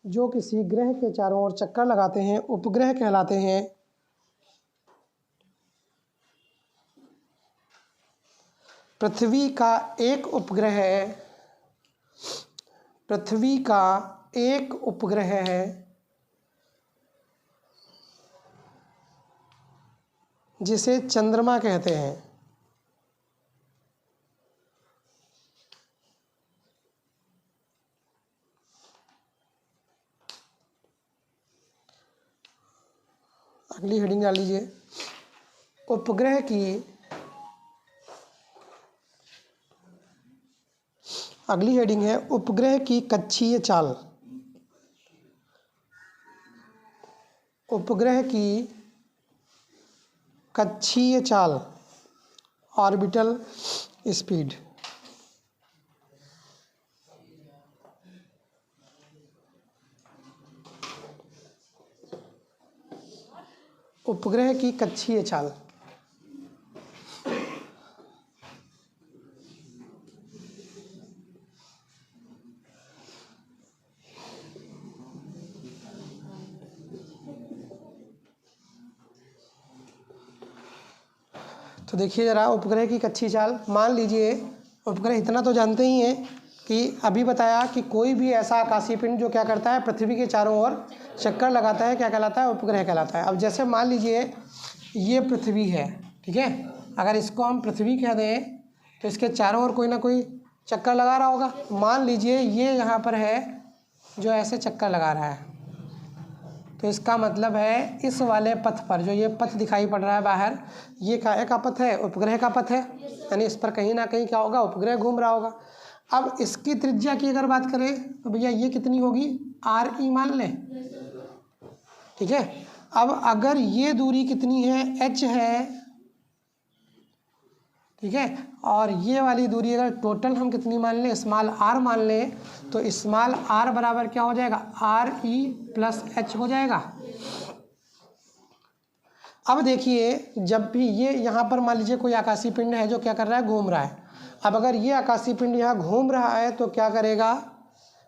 जो किसी ग्रह के चारों ओर चक्कर लगाते हैं उपग्रह कहलाते हैं। पृथ्वी का एक उपग्रह है जिसे चंद्रमा कहते हैं। अगली हेडिंग डाल लीजिए। उपग्रह की अगली हेडिंग है उपग्रह की कक्षीय चाल। उपग्रह की कक्षीय चाल, ऑर्बिटल स्पीड। उपग्रह की कक्षीय चाल। तो देखिए ज़रा उपग्रह की कक्षीय चाल। मान लीजिए उपग्रह इतना तो जानते ही हैं कि अभी बताया कि कोई भी ऐसा आकाशीय पिंड जो क्या करता है, पृथ्वी के चारों ओर चक्कर लगाता है, क्या कहलाता है? उपग्रह कहलाता है। अब जैसे मान लीजिए ये पृथ्वी है, ठीक है, अगर इसको हम पृथ्वी कह दें तो इसके चारों ओर कोई ना कोई चक्कर लगा रहा होगा। मान लीजिए ये यहाँ पर है जो ऐसे चक्कर लगा रहा है, तो इसका मतलब है इस वाले पथ पर, जो ये पथ दिखाई पड़ रहा है बाहर, ये काहे का पथ है? उपग्रह का पथ है। यानी इस पर कहीं ना कहीं क्या होगा? उपग्रह घूम रहा होगा। अब इसकी त्रिज्या की अगर बात करें तो भैया ये कितनी होगी? RE मान लें, ठीक है। अब अगर ये दूरी कितनी है? H है, ठीक है, और ये वाली दूरी अगर टोटल हम कितनी मान लें? स्मॉल r मान लें, तो स्मॉल r बराबर क्या हो जाएगा? RE प्लस H हो जाएगा। अब देखिए जब भी ये यहाँ पर मान लीजिए कोई आकाशीय पिंड है जो क्या कर रहा है? घूम रहा है। अब अगर ये आकाशीय पिंड यहाँ घूम रहा है तो क्या करेगा?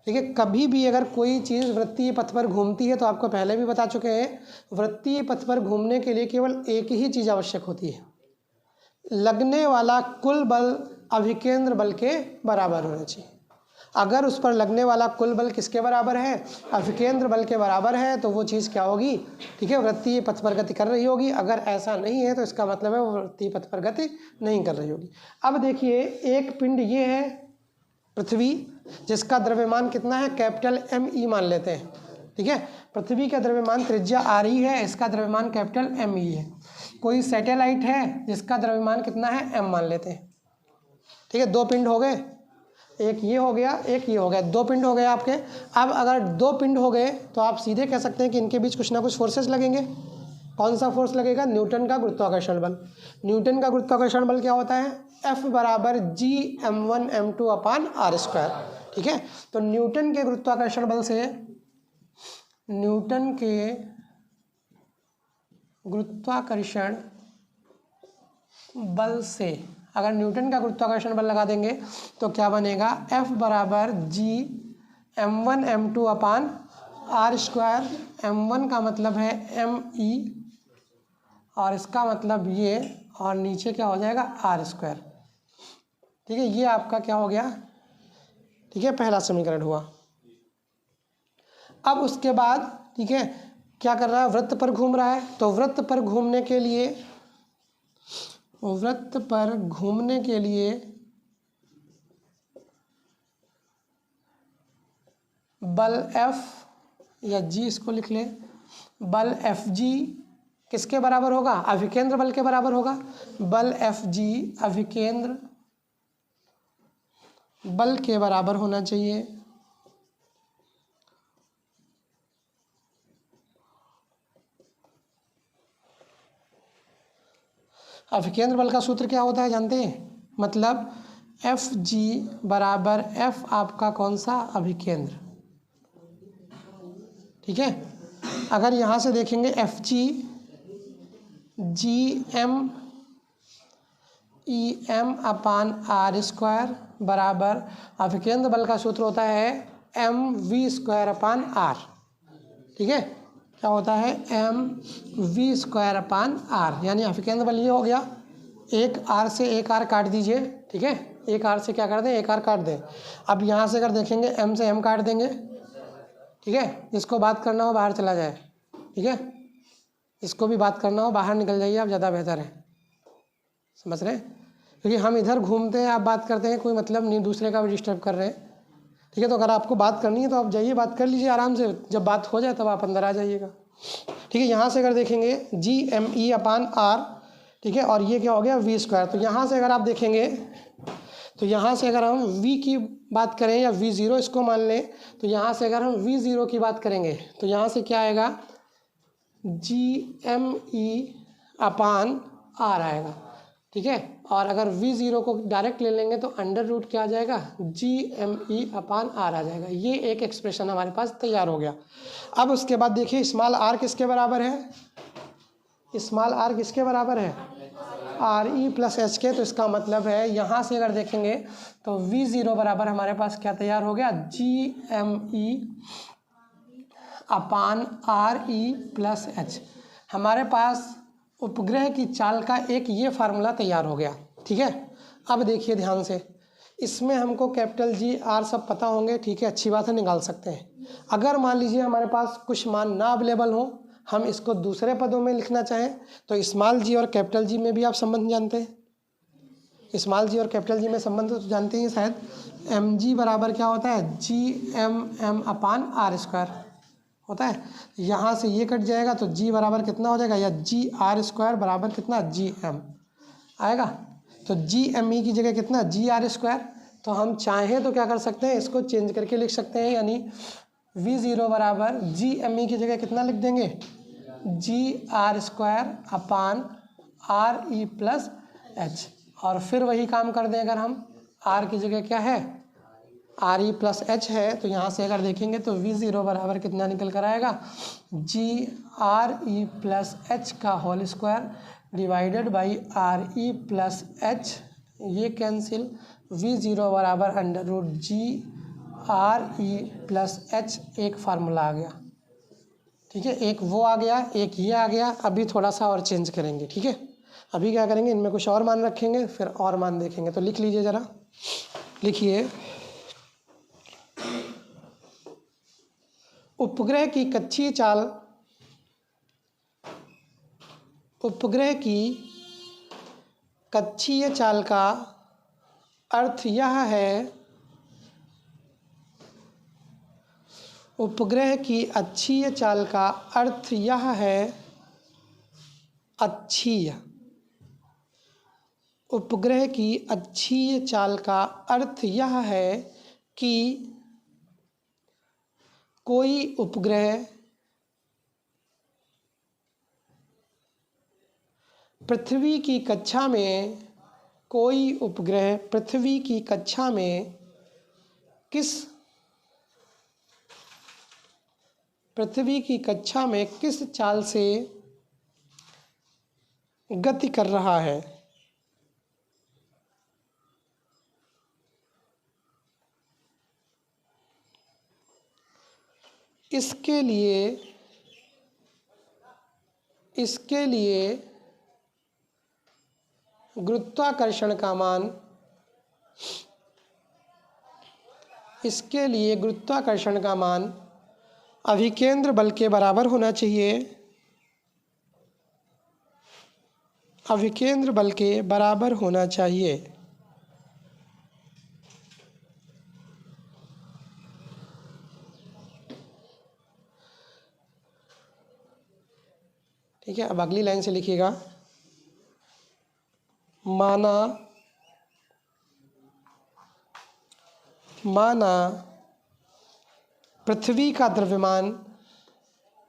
ठीक है, कभी भी अगर कोई चीज़ वृत्तीय पथ पर घूमती है तो आपको पहले भी बता चुके हैं, वृत्तीय पथ पर घूमने के लिए केवल एक ही चीज़ आवश्यक होती है, लगने वाला कुल बल अभिकेंद्र बल के बराबर होना चाहिए। अगर उस पर लगने वाला कुल बल किसके बराबर है? अभिकेंद्र बल के बराबर है, तो वो चीज़ क्या होगी? ठीक है, वृत्तीय पथ पर गति कर रही होगी। अगर ऐसा नहीं है तो इसका मतलब है वो वृत्तीय पथ पर गति नहीं कर रही होगी। अब देखिए एक पिंड ये है पृथ्वी, जिसका द्रव्यमान कितना है? कैपिटल ME मान लेते हैं, ठीक है। पृथ्वी का द्रव्यमान त्रिज्या RE है, इसका द्रव्यमान कैपिटल ME है। कोई सैटेलाइट है जिसका द्रव्यमान कितना है? M मान लेते हैं, ठीक है। दो पिंड हो गए, एक ये हो गया, एक ये हो गया, दो पिंड हो गए आपके। अब अगर दो पिंड हो गए तो आप सीधे कह सकते हैं कि इनके बीच कुछ ना कुछ फोर्सेस लगेंगे। कौन सा फोर्स लगेगा? न्यूटन का गुरुत्वाकर्षण बल। न्यूटन का गुरुत्वाकर्षण बल क्या होता है? F बराबर G_m1m2 अपान r², ठीक है। तो न्यूटन के गुरुत्वाकर्षण बल से, न्यूटन के गुरुत्वाकर्षण बल से अगर न्यूटन का गुरुत्वाकर्षण बल लगा देंगे तो क्या बनेगा? F बराबर G_m1m2 अपान r²। m1 का मतलब है ME और इसका मतलब ये, और नीचे क्या हो जाएगा? r², ठीक है। ये आपका क्या हो गया? ठीक है, पहला समीकरण हुआ। अब उसके बाद ठीक है क्या कर रहा है? वृत्त पर घूम रहा है, तो वृत्त पर घूमने के लिए, वृत्त पर घूमने के लिए बल F या G, इसको लिख ले, बल FG किसके बराबर होगा? अभिकेंद्र बल के बराबर होगा। बल FG अभिकेंद्र बल के बराबर होना चाहिए। अभिकेंद्र बल का सूत्र क्या होता है जानते हैं? मतलब FG बराबर F आपका कौन सा? अभिकेंद्र, ठीक है। अगर यहाँ से देखेंगे FG G_m/EM अपान r² बराबर, अभिकेंद्र बल का सूत्र होता है mv²/r। ठीक है, क्या होता है mv²/r, यानी अभिकेंद्र बल ये हो गया। एक आर से एक आर काट दीजिए। ठीक है, एक आर से क्या कर दें, एक आर काट दें। अब यहाँ से अगर देखेंगे एम से एम काट देंगे। ठीक है, जिसको बात करना हो बाहर चला जाए। ठीक है, इसको भी बात करना हो बाहर निकल जाइए, आप ज़्यादा बेहतर है। समझ रहे हैं, क्योंकि हम इधर घूमते हैं, आप बात करते हैं, कोई मतलब नहीं, दूसरे का भी डिस्टर्ब कर रहे हैं। ठीक है, तो अगर आपको बात करनी है तो आप जाइए, बात कर लीजिए आराम से, जब बात हो जाए तब आप अंदर आ जाइएगा। ठीक है, यहाँ से अगर देखेंगे GME/r। ठीक है, और ये क्या हो गया v²। तो यहाँ से अगर आप देखेंगे तो यहाँ से अगर हम v की बात करें या v0 इसको मान लें, तो यहाँ से अगर हम v0 की बात करेंगे तो यहाँ से क्या आएगा GME/r आएगा। ठीक है, और अगर v0 को डायरेक्ट ले लेंगे तो अंडर रूट क्या आ जाएगा GME/r आ जाएगा। ये एक एक्सप्रेशन हमारे पास तैयार हो गया। अब उसके बाद देखिए स्मॉल r किसके बराबर है, स्मॉल r किसके बराबर है RE+H के। तो इसका मतलब है यहाँ से अगर देखेंगे तो v0 बराबर हमारे पास क्या तैयार हो गया GME/RE+H। हमारे पास उपग्रह की चाल का एक ये फार्मूला तैयार हो गया। ठीक है, अब देखिए ध्यान से, इसमें हमको कैपिटल G R सब पता होंगे। ठीक है, अच्छी बात है, निकाल सकते हैं। अगर मान लीजिए हमारे पास कुछ मान ना अवेलेबल हो, हम इसको दूसरे पदों में लिखना चाहें, तो स्मॉल g और कैपिटल G में भी आप संबंध जानते हैं। स्मॉल g और कैपिटल G में संबंध तो जानते हैं शायद। mg बराबर क्या होता है GMM/r² होता है। यहाँ से ये कट जाएगा तो g बराबर कितना हो जाएगा, या GR² बराबर कितना GM आएगा। तो GME की जगह कितना GR²। तो हम चाहें तो क्या कर सकते हैं, इसको चेंज करके लिख सकते हैं, यानी v0 बराबर GME की जगह कितना लिख देंगे GR²/RE+H। और फिर वही काम कर दें, अगर हम r की जगह क्या है RE+H है, तो यहाँ से अगर देखेंगे तो v0 बराबर कितना निकल कर आएगा GRE+H का whole square divided by RE+H। ये कैंसिल, v0 बराबर अंडर रूट GRE+H एक फार्मूला आ गया। ठीक है, एक वो आ गया, एक ये आ गया। अभी थोड़ा सा और चेंज करेंगे। ठीक है, अभी क्या करेंगे, इनमें कुछ और मान रखेंगे, फिर और मान देखेंगे। तो लिख लीजिए ज़रा, लिखिए उपग्रह की कक्षीय चाल, उपग्रह की कक्षीय चाल का अर्थ यह है, उपग्रह की अक्षीय चाल का अर्थ यह है, अक्षीय, उपग्रह की अक्षीय चाल का अर्थ यह है कि कोई उपग्रह पृथ्वी की कक्षा में, कोई उपग्रह पृथ्वी की कक्षा में पृथ्वी की कक्षा में किस चाल से गति कर रहा है, इसके लिए गुरुत्वाकर्षण का मान, इसके लिए गुरुत्वाकर्षण का मान अभिकेंद्र बल के बराबर होना चाहिए, अभिकेंद्र बल के बराबर होना चाहिए। ठीक है, अब अगली लाइन से लिखिएगा, माना पृथ्वी का द्रव्यमान,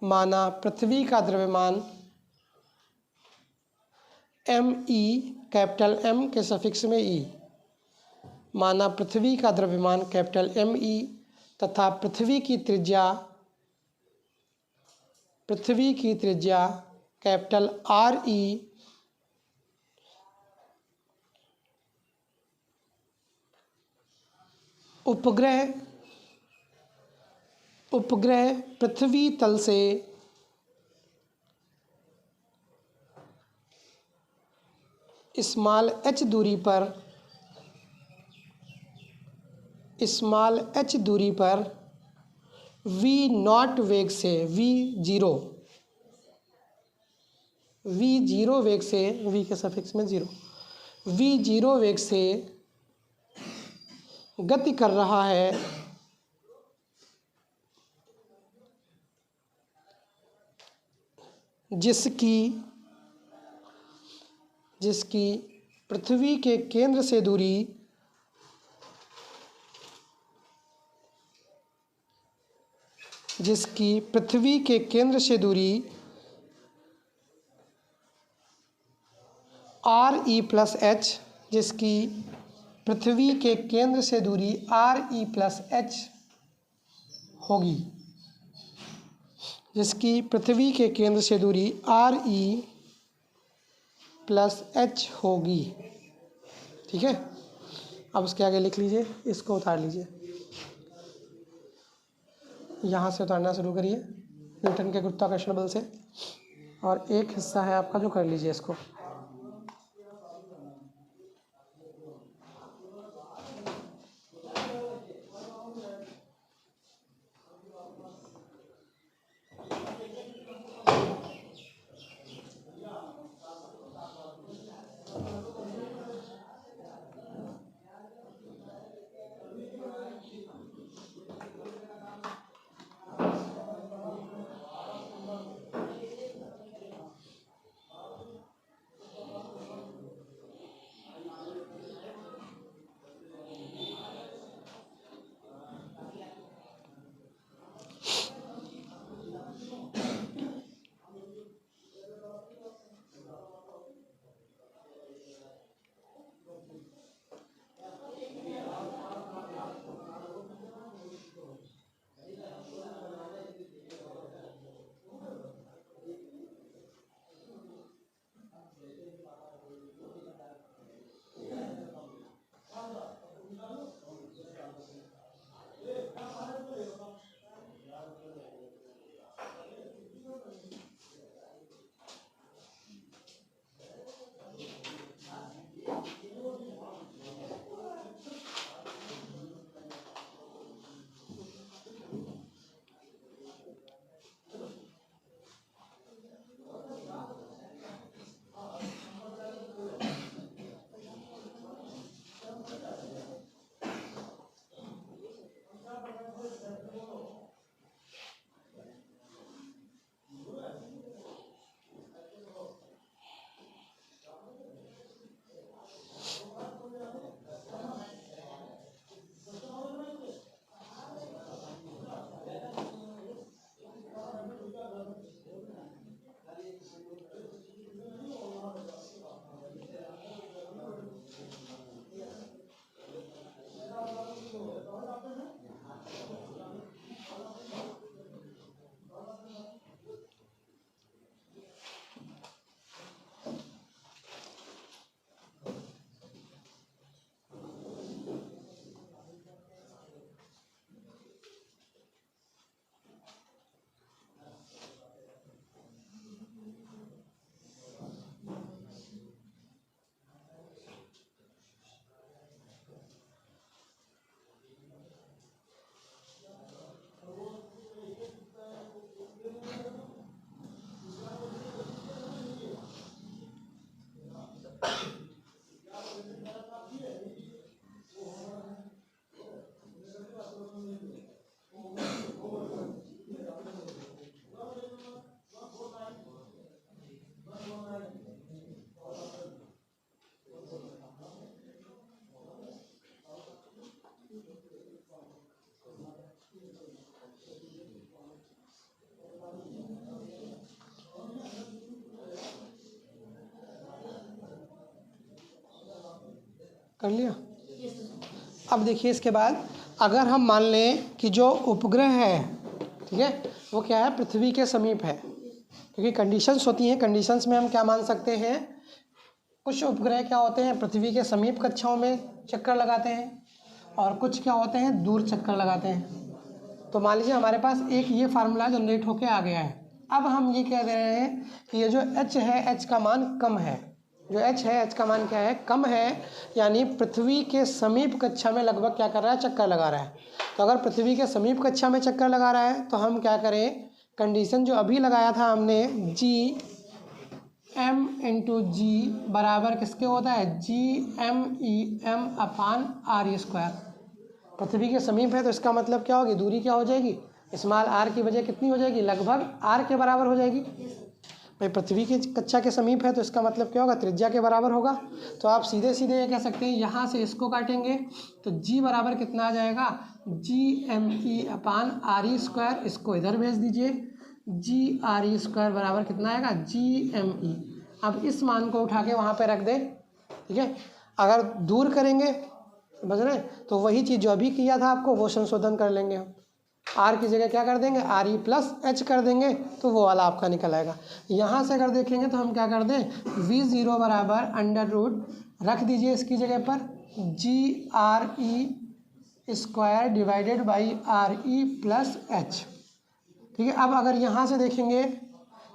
माना पृथ्वी का द्रव्यमान ME, कैपिटल M के सफिक्स में E, माना पृथ्वी का द्रव्यमान कैपिटल ME तथा पृथ्वी की त्रिज्या कैपिटल RE उपग्रह उपग्रह पृथ्वी तल से स्मॉल h दूरी पर v0 वेग से v0 वेग से v के सफिक्स में 0 v0 वेग से गति कर रहा है जिसकी पृथ्वी के केंद्र से दूरी RE प्लस h जिसकी पृथ्वी के केंद्र से दूरी RE प्लस h होगी, जिसकी पृथ्वी के केंद्र से दूरी RE प्लस h होगी। ठीक है, अब उसके आगे लिख लीजिए, इसको उतार लीजिए, यहाँ से उतारना शुरू करिए न्यूटन के गुरुत्वाकर्षण बल से, और एक हिस्सा है आपका जो कर लीजिए इसको। कर लिया। अब देखिए इसके बाद अगर हम मान लें कि जो उपग्रह है, ठीक है, वो क्या है, पृथ्वी के समीप है, क्योंकि कंडीशंस होती हैं, कंडीशंस में हम क्या मान सकते हैं, कुछ उपग्रह क्या होते हैं पृथ्वी के समीप कक्षाओं में चक्कर लगाते हैं और कुछ क्या होते हैं दूर चक्कर लगाते हैं। तो मान लीजिए हमारे पास एक ये फार्मूला जनरेट होके आ गया है। अब हम ये कह दे रहे हैं कि ये जो h है, h का मान कम है। जो h है, h का मान क्या है, कम है, यानी पृथ्वी के समीप कक्षा में लगभग क्या कर रहा है, चक्कर लगा रहा है। तो अगर पृथ्वी के समीप कक्षा में चक्कर लगा रहा है तो हम क्या करें, कंडीशन जो अभी लगाया था हमने, जी एम इंटू जी बराबर किसके होता है, G M E M upon R E square. पृथ्वी के समीप है तो इसका मतलब क्या होगी, दूरी क्या हो जाएगी, स्मॉल आर की वजह कितनी हो जाएगी, लगभग आर के बराबर हो जाएगी। भाई पृथ्वी की कक्षा के समीप है तो इसका मतलब क्या होगा, त्रिज्या के बराबर होगा। तो आप सीधे सीधे ये कह सकते हैं, यहाँ से इसको काटेंगे तो g बराबर कितना आ जाएगा, G M E upon R E square. इसको इधर भेज दीजिए, जी आर ई स्क्वायर बराबर कितना आएगा, जी एम ई। अब इस मान को उठा के वहाँ पे रख दें, ठीक है। अगर दूर करेंगे, समझ रहे हैं, तो वही चीज़ जो अभी किया था आपको वो संशोधन कर लेंगे हम। आर की जगह क्या कर देंगे, आर ई प्लस एच कर देंगे तो वो वाला आपका निकल आएगा। यहाँ से अगर देखेंगे तो हम क्या कर दें, v0 बराबर अंडर रूट रख दीजिए इसकी जगह पर, G R E square divided by R E plus H, ठीक है। अब अगर यहाँ से देखेंगे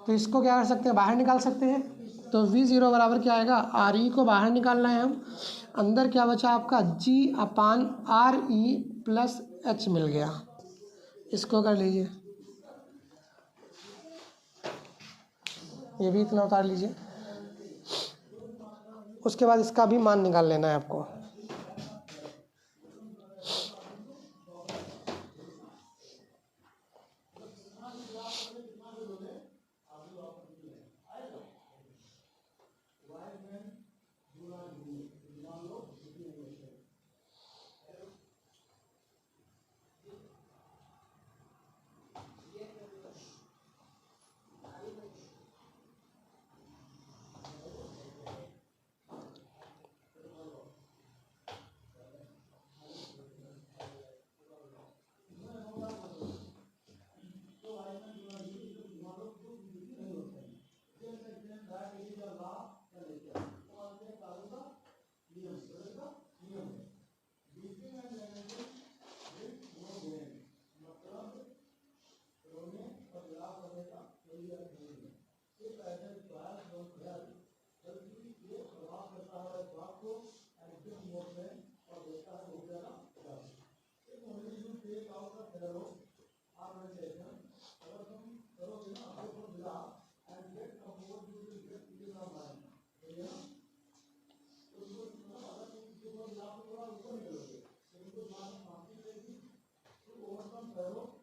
तो इसको क्या कर सकते हैं, बाहर निकाल सकते हैं। तो v0 बराबर क्या आएगा, आर ई को बाहर निकालना है हम, अंदर क्या बचा आपका, जी upon R E plus H मिल गया। इसको कर लीजिए, ये भी इतना उतार लीजिए। उसके बाद इसका भी मान निकाल लेना है आपको।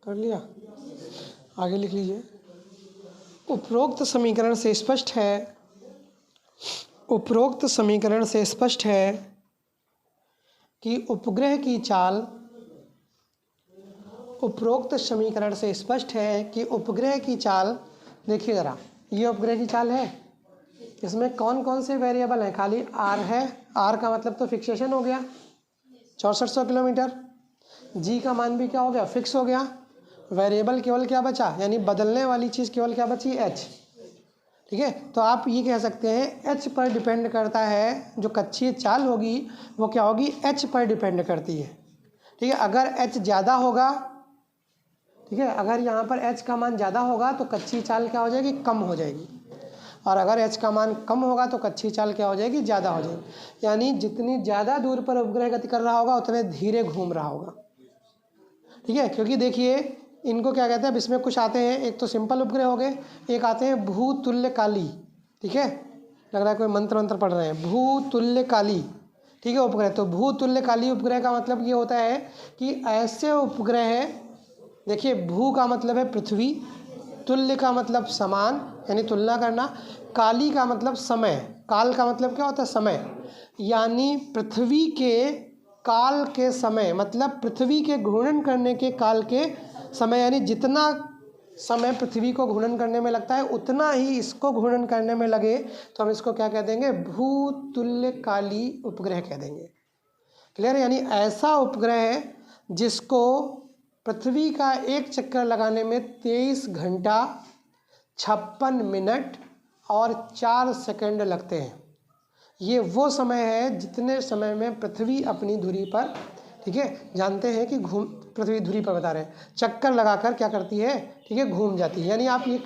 कर लिया, आगे लिख लीजिए। उपरोक्त समीकरण से स्पष्ट है, उपरोक्त समीकरण से स्पष्ट है कि उपग्रह की चाल, उपरोक्त समीकरण से स्पष्ट है कि उपग्रह की चाल, देखिए ज़रा, ये उपग्रह की चाल है, इसमें कौन कौन से वेरिएबल हैं, खाली आर है, आर का मतलब तो फिक्सेशन हो गया 6400 किलोमीटर, जी का मान भी क्या हो गया, फिक्स हो गया, वेरिएबल केवल क्या बचा, यानी बदलने वाली चीज़ केवल क्या बची, एच, ठीक है। तो आप ये कह सकते हैं एच पर डिपेंड करता है, जो कक्षीय चाल होगी वो क्या होगी, एच पर डिपेंड करती है, ठीक है। अगर एच ज़्यादा होगा, ठीक है, अगर यहाँ पर एच का मान ज़्यादा होगा तो कक्षीय चाल क्या हो जाएगी, कम हो जाएगी, और अगर एच का मान कम होगा तो कक्षीय चाल क्या हो जाएगी, ज़्यादा हो जाएगी। यानी जितनी ज़्यादा दूर पर उपग्रह गति कर रहा होगा उतने धीरे घूम रहा होगा, ठीक है। क्योंकि देखिए इनको क्या कहते हैं, अब इसमें कुछ आते हैं, एक तो सिंपल उपग्रह हो गए, एक आते हैं भूतुल्यकाली, ठीक है, लग रहा है कोई मंत्र मंत्र पढ़ रहे हैं, भूतुल्यकाली, ठीक है, उपग्रह। तो भूतुल्यकाली उपग्रह का मतलब ये होता है कि ऐसे उपग्रह, देखिए भू का मतलब है पृथ्वी, तुल्य का मतलब समान यानी तुलना करना, काली का मतलब समय, काल का मतलब क्या होता है, समय, यानी पृथ्वी के काल के समय, मतलब पृथ्वी के घूर्णन करने के काल के समय, यानी जितना समय पृथ्वी को घूर्णन करने में लगता है उतना ही इसको घूर्णन करने में लगे तो हम इसको क्या कह देंगे, भूतुल्यकाली उपग्रह कह देंगे। क्लियर, यानी ऐसा उपग्रह जिसको पृथ्वी का एक चक्कर लगाने में 23 घंटा 56 मिनट और 4 सेकंड लगते हैं। ये वो समय है जितने समय में पृथ्वी अपनी धुरी पर, ठीक है, जानते हैं कि पृथ्वी धुरी पर बता रहे हैं, चक्कर लगाकर क्या करती है, ठीक है, घूम जाती है। यानी आप ये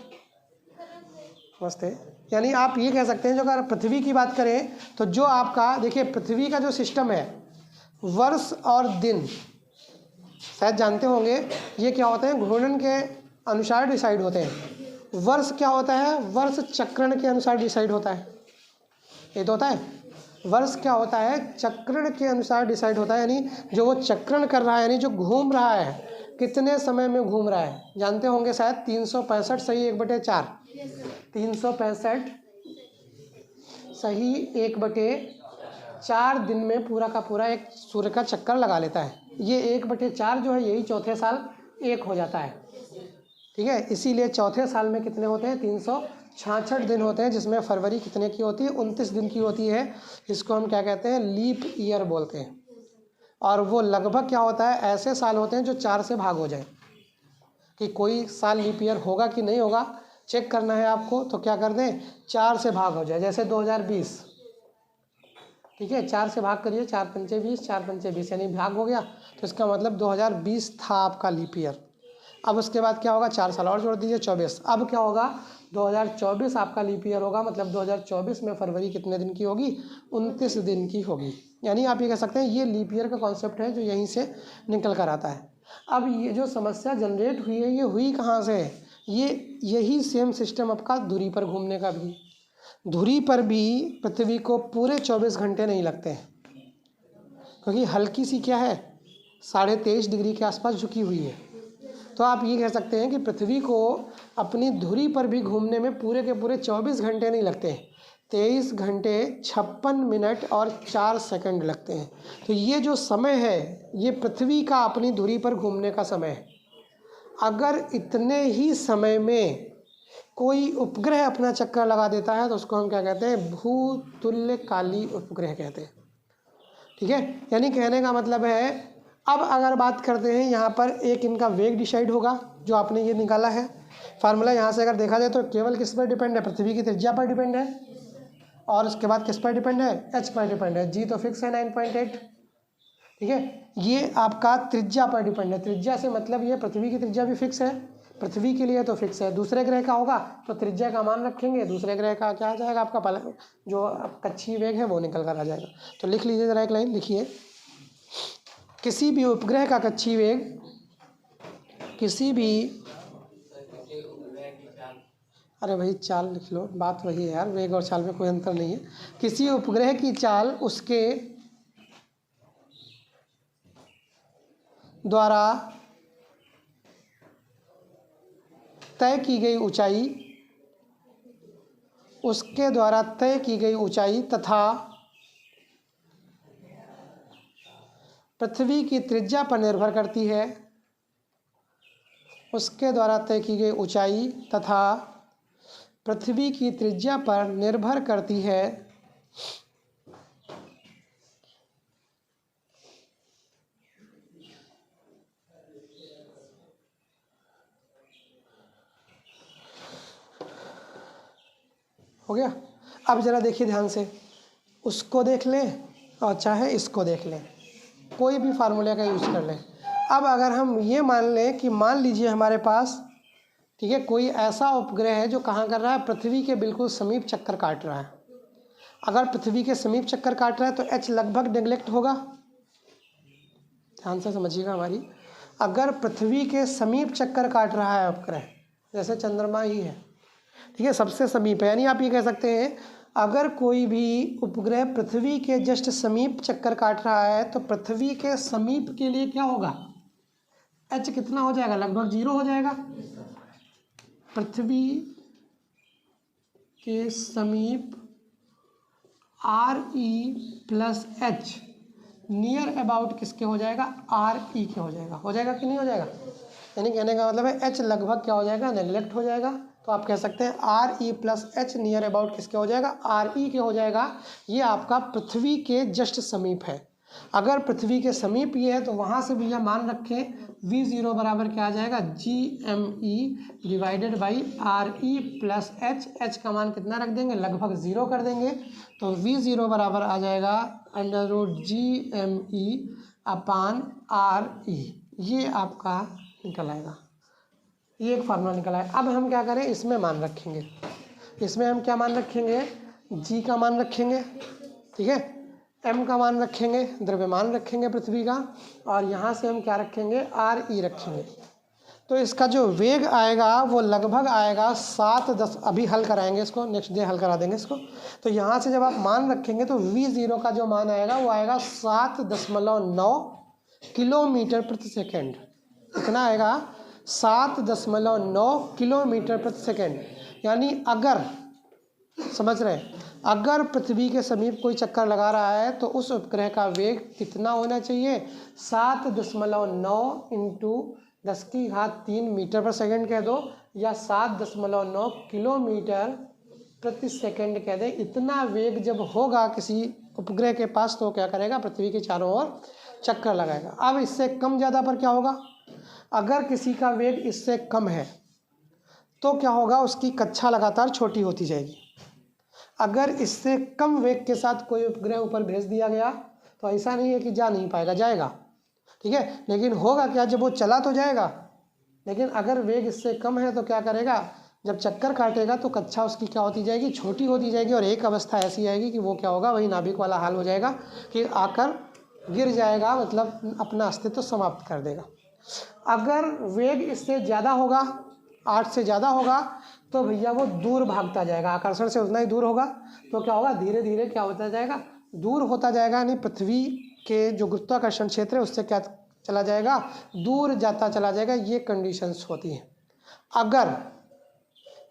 मस्त है, यानी आप ये कह सकते हैं, जो अगर पृथ्वी की बात करें तो जो आपका देखिए पृथ्वी का जो सिस्टम है, वर्ष और दिन शायद जानते होंगे, ये क्या होते हैं, घूर्णन के अनुसार डिसाइड होते हैं। वर्ष क्या होता है, वर्ष चक्रण के अनुसार डिसाइड होता है, ये तो होता है। वर्ष क्या होता है, चक्रण के अनुसार डिसाइड होता है, यानी जो वो चक्रण कर रहा है, यानी जो घूम रहा है, कितने समय में घूम रहा है, जानते होंगे शायद 365 सही 1/4, 365 सही 1/4 दिन में पूरा का पूरा एक सूर्य का चक्कर लगा लेता है। ये 1/4 जो है, यही चौथे साल 1 हो जाता है, ठीक है। इसीलिए चौथे साल में कितने होते हैं, 366 दिन होते हैं, जिसमें फरवरी कितने की होती है, 29 दिन की होती है। इसको हम क्या कहते हैं, लीप ईयर बोलते हैं। और वो लगभग क्या होता है, ऐसे साल होते हैं जो 4 से भाग हो जाए, कि कोई साल लीप ईयर होगा कि नहीं होगा चेक करना है आपको, तो क्या कर दें, 4 से भाग हो जाए। जैसे 2020, ठीक है, 4 से भाग करिए, 4 पंचे 20, 4 पंचे 20, यानी भाग हो गया, तो इसका मतलब 2020 था आपका लीप ईयर। अब उसके बाद क्या होगा, 4 साल और जोड़ दीजिए, 24। अब क्या होगा, 2024 आपका लीप ईयर होगा, मतलब 2024 में फरवरी कितने दिन की होगी, 29 दिन की होगी। यानी आप ये कह सकते हैं, ये लीप ईयर का कॉन्सेप्ट है जो यहीं से निकल कर आता है। अब ये जो समस्या जनरेट हुई है, ये हुई कहाँ से, यही सेम सिस्टम आपका धुरी पर घूमने का भी। धुरी पर भी पृथ्वी को पूरे 24 घंटे नहीं लगते हैं, क्योंकि हल्की सी क्या है, 23.5 डिग्री के आसपास झुकी हुई है। तो आप ये कह सकते हैं कि पृथ्वी को अपनी धुरी पर भी घूमने में पूरे के पूरे 24 घंटे नहीं लगते हैं, 23 घंटे 56 मिनट और 4 सेकंड लगते हैं। तो ये जो समय है, ये पृथ्वी का अपनी धुरी पर घूमने का समय है। अगर इतने ही समय में कोई उपग्रह अपना चक्कर लगा देता है, तो उसको हम क्या कहते हैं, भूतुल्यकाली उपग्रह कहते हैं, ठीक है। यानी कहने का मतलब है, अब अगर बात करते हैं, यहाँ पर एक इनका वेग डिसाइड होगा, जो आपने ये निकाला है फार्मूला। यहाँ से अगर देखा जाए तो केवल किस पर डिपेंड है, पृथ्वी की त्रिज्या पर डिपेंड है, और उसके बाद किस पर डिपेंड है, एच पर डिपेंड है। जी तो फिक्स है 9.8, ठीक है। ये आपका त्रिज्या पर डिपेंड है, त्रिज्या से मतलब ये पृथ्वी की त्रिज्या भी फिक्स है, पृथ्वी के लिए तो फिक्स है। दूसरे ग्रह का होगा तो त्रिज्या का मान रखेंगे, दूसरे ग्रह का क्या आ जाएगा, आपका जो कक्षीय वेग है वो निकल कर आ जाएगा। तो लिख लीजिए जरा, एक लाइन लिखिए, किसी भी उपग्रह का कक्षीय वेग, किसी भी, अरे भाई चाल लिख लो, बात वही है यार, वेग और चाल में कोई अंतर नहीं है। किसी उपग्रह की चाल उसके द्वारा तय की गई ऊंचाई, उसके द्वारा तय की गई ऊंचाई तथा पृथ्वी की त्रिज्या पर निर्भर करती है, उसके द्वारा तय की गई ऊंचाई तथा पृथ्वी की त्रिज्या पर निर्भर करती है। हो गया। अब ज़रा देखिए ध्यान से, उसको देख लें और चाहे इसको देख लें, कोई भी फार्मूले का यूज़ कर लें। अब अगर हम ये मान लें कि मान लीजिए हमारे पास, ठीक है, कोई ऐसा उपग्रह है जो कहाँ कर रहा है, पृथ्वी के बिल्कुल समीप चक्कर काट रहा है। अगर पृथ्वी के समीप चक्कर काट रहा है तो एच लगभग नेगलेक्ट होगा, ध्यान से समझिएगा हमारी। अगर पृथ्वी के समीप चक्कर काट रहा है उपग्रह, जैसे चंद्रमा ही है, ठीक है, सबसे समीप है, यानी आप ये कह सकते हैं अगर कोई भी उपग्रह पृथ्वी के जस्ट समीप चक्कर काट रहा है तो पृथ्वी के समीप के लिए क्या होगा, एच कितना हो जाएगा, लगभग 0 हो जाएगा। पृथ्वी के समीप RE plus H near about किसके हो जाएगा, RE के हो जाएगा कि नहीं हो जाएगा। यानी कहने का मतलब है एच लगभग क्या हो जाएगा, नेगलेक्ट हो जाएगा। तो आप कह सकते हैं RE plus H near about किसके हो जाएगा, RE के हो जाएगा। ये आपका पृथ्वी के जस्ट समीप है। अगर पृथ्वी के समीप ये है तो वहाँ से भी यह मान रखें V0 बराबर क्या आ जाएगा, GME divided by RE plus H. H का मान कितना रख देंगे, लगभग 0 कर देंगे। तो V0 बराबर आ जाएगा √GME/RE। ये आपका निकल आएगा, ये एक फार्मूला निकल आएगा। अब हम क्या करें, इसमें मान रखेंगे, इसमें हम क्या मान रखेंगे, जी का मान रखेंगे, ठीक है, एम का मान रखेंगे, द्रव्यमान रखेंगे पृथ्वी का, और यहाँ से हम क्या रखेंगे, आर ई रखेंगे। तो इसका जो वेग आएगा वो लगभग आएगा 7-10, अभी हल कराएंगे इसको, नेक्स्ट डे हल करा देंगे इसको। तो यहाँ से जब आप मान रखेंगे तो v0 का जो मान आएगा वो आएगा 7.9 किलोमीटर प्रति सेकेंड। कितना आएगा, 7.9 किलोमीटर प्रति सेकेंड। यानी अगर, समझ रहे हैं, अगर पृथ्वी के समीप कोई चक्कर लगा रहा है तो उस उपग्रह का वेग कितना होना चाहिए, 7.9 इंटू 10⁻³ मीटर पर सेकंड कह दो, या 7.9 किलोमीटर प्रति सेकंड कह दे। इतना वेग जब होगा किसी उपग्रह के पास तो क्या करेगा, पृथ्वी के चारों ओर चक्कर लगाएगा। अब इससे कम ज़्यादा पर क्या होगा, अगर किसी का वेग इससे कम है तो क्या होगा, उसकी कक्षा लगातार छोटी होती जाएगी। अगर इससे कम वेग के साथ कोई उपग्रह ऊपर भेज दिया गया तो ऐसा नहीं है कि जा नहीं पाएगा, जाएगा, ठीक है, लेकिन होगा क्या, जब वो चला तो जाएगा, लेकिन अगर वेग इससे कम है तो क्या करेगा, जब चक्कर काटेगा तो कक्षा उसकी क्या होती जाएगी, छोटी होती जाएगी। और एक अवस्था ऐसी आएगी कि वो क्या होगा, वही नाभिक वाला हाल हो जाएगा कि आकर गिर जाएगा, मतलब अपना अस्तित्व समाप्त कर देगा। अगर वेग इससे ज़्यादा होगा, 8 से ज़्यादा होगा, तो भैया वो दूर भागता जाएगा, आकर्षण से उतना ही दूर होगा, तो क्या होगा, धीरे धीरे क्या होता जाएगा, दूर होता जाएगा। यानी पृथ्वी के जो गुरुत्वाकर्षण क्षेत्र है उससे क्या चला जाएगा, दूर जाता चला जाएगा। ये कंडीशंस होती हैं। अगर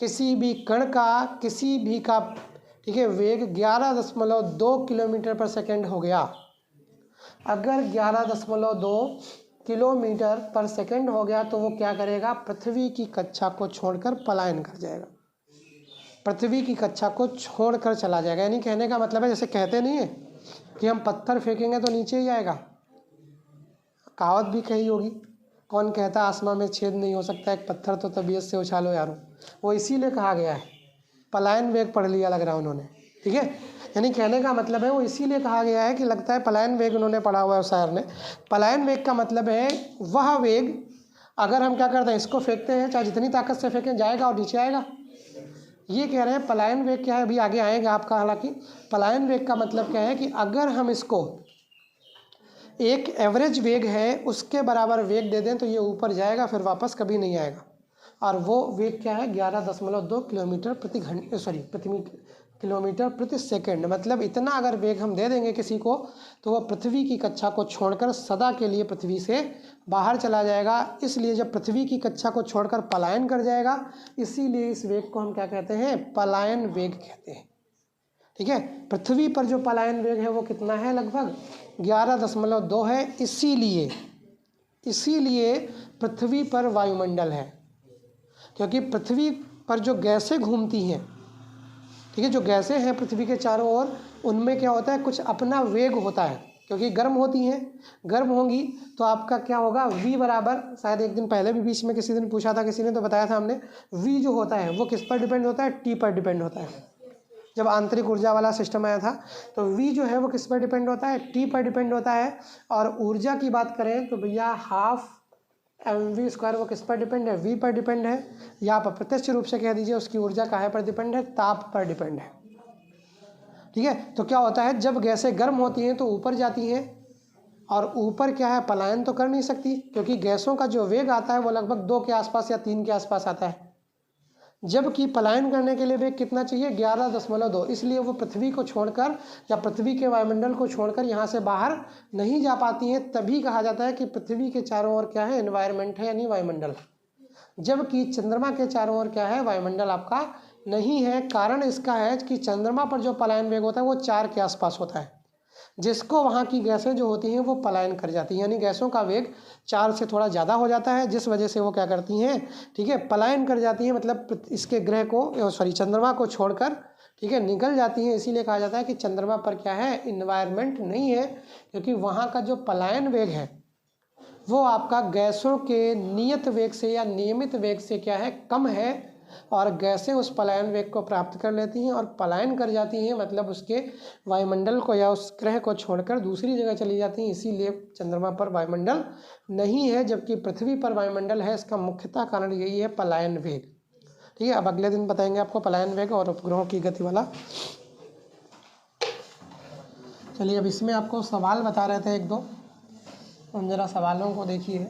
किसी भी कण का, किसी भी का, ठीक है, वेग 11.2 किलोमीटर पर सेकेंड हो गया, अगर 11.2 किलोमीटर पर सेकेंड हो गया तो वो क्या करेगा, पृथ्वी की कक्षा को छोड़कर पलायन कर जाएगा, पृथ्वी की कक्षा को छोड़कर चला जाएगा। यानी कहने का मतलब है, जैसे कहते नहीं है कि हम पत्थर फेंकेंगे तो नीचे ही आएगा, कहावत भी कही होगी, कौन कहता आसमां में छेद नहीं हो सकता, एक पत्थर तो तबीयत से उछालो यारो, वो इसीलिए कहा गया है। पलायन वेग पढ़ लिया लग रहा है उन्होंने, ठीक है, यानी कहने का मतलब है वो इसीलिए कहा गया है कि लगता है पलायन वेग उन्होंने पढ़ा हुआ है शायर ने। पलायन वेग का मतलब है वह वेग, अगर हम क्या करते हैं, इसको फेंकते हैं, चाहे जितनी ताकत से फेंकें, जाएगा और नीचे आएगा। ये कह रहे हैं पलायन वेग क्या है, अभी आगे आएगा आपका। हालांकि पलायन वेग का मतलब क्या है कि अगर हम इसको एक एवरेज वेग है उसके बराबर वेग दे दें तो ये ऊपर जाएगा, फिर वापस कभी नहीं आएगा। और वो वेग क्या है, 11.2 किलोमीटर प्रति घंटे, सॉरी किलोमीटर प्रति सेकंड। मतलब इतना अगर वेग हम दे देंगे किसी को तो वह पृथ्वी की कक्षा को छोड़कर सदा के लिए पृथ्वी से बाहर चला जाएगा। इसलिए जब पृथ्वी की कक्षा को छोड़कर पलायन कर जाएगा, इसीलिए इस वेग को हम क्या कहते हैं, पलायन वेग कहते हैं, ठीक है। पृथ्वी पर जो पलायन वेग है वो कितना है, लगभग 11.2 है। इसीलिए पृथ्वी पर वायुमंडल है, क्योंकि पृथ्वी पर जो गैसें घूमती हैं, ठीक है, जो गैसें हैं पृथ्वी के चारों ओर, उनमें क्या होता है, कुछ अपना वेग होता है, क्योंकि गर्म होती हैं, गर्म होंगी तो आपका क्या होगा, v बराबर, शायद एक दिन पहले भी बीच में किसी दिन पूछा था किसी ने, तो बताया था हमने, v जो होता है वो किस पर डिपेंड होता है, t पर डिपेंड होता है। जब आंतरिक ऊर्जा वाला सिस्टम आया था तो v जो है वो किस पर डिपेंड होता है, t पर डिपेंड होता है। और ऊर्जा की बात करें तो भैया 12mv² वो किस पर डिपेंड है, v पर डिपेंड है। या आप अप्रत्यक्ष रूप से कह दीजिए उसकी ऊर्जा काहे पर डिपेंड है, ताप पर डिपेंड है, ठीक है। तो क्या होता है, जब गैसें गर्म होती हैं तो ऊपर जाती हैं, और ऊपर क्या है, पलायन तो कर नहीं सकती, क्योंकि गैसों का जो वेग आता है वो लगभग 2 के आसपास या 3 के आसपास आता है, जबकि पलायन करने के लिए वेग कितना चाहिए, 11.2। इसलिए वो पृथ्वी को छोड़कर या पृथ्वी के वायुमंडल को छोड़कर यहाँ से बाहर नहीं जा पाती हैं। तभी कहा जाता है कि पृथ्वी के चारों ओर क्या है, एनवायरनमेंट है, यानी वायुमंडल, जबकि चंद्रमा के चारों ओर क्या है, वायुमंडल आपका नहीं है। कारण इसका है कि चंद्रमा पर जो पलायन वेग होता है वो 4 के आसपास होता है, जिसको वहाँ की गैसें जो होती हैं वो पलायन कर जाती हैं, यानी गैसों का वेग 4 से थोड़ा ज़्यादा हो जाता है, जिस वजह से वो क्या करती हैं, ठीक है, पलायन कर जाती हैं। मतलब इसके ग्रह को, सॉरी चंद्रमा को छोड़कर, ठीक है, निकल जाती हैं। इसीलिए कहा जाता है कि चंद्रमा पर क्या है, इन्वायरमेंट नहीं है, क्योंकि वहाँ का जो पलायन वेग है वो आपका गैसों के नियत वेग से या नियमित वेग से क्या है, कम है। और गैसें उस पलायन वेग को प्राप्त कर लेती हैं और पलायन कर जाती हैं, मतलब उसके वायुमंडल को या उस ग्रह को छोड़कर दूसरी जगह चली जाती हैं। इसीलिए चंद्रमा पर वायुमंडल नहीं है, जबकि पृथ्वी पर वायुमंडल है। इसका मुख्यतः कारण यही है, पलायन वेग। ठीक है, अब अगले दिन बताएंगे आपको पलायन वेग और उपग्रहों की गति वाला। चलिए, अब इसमें आपको सवाल बता रहे थे एक दो, उन जरा सवालों को देखिए।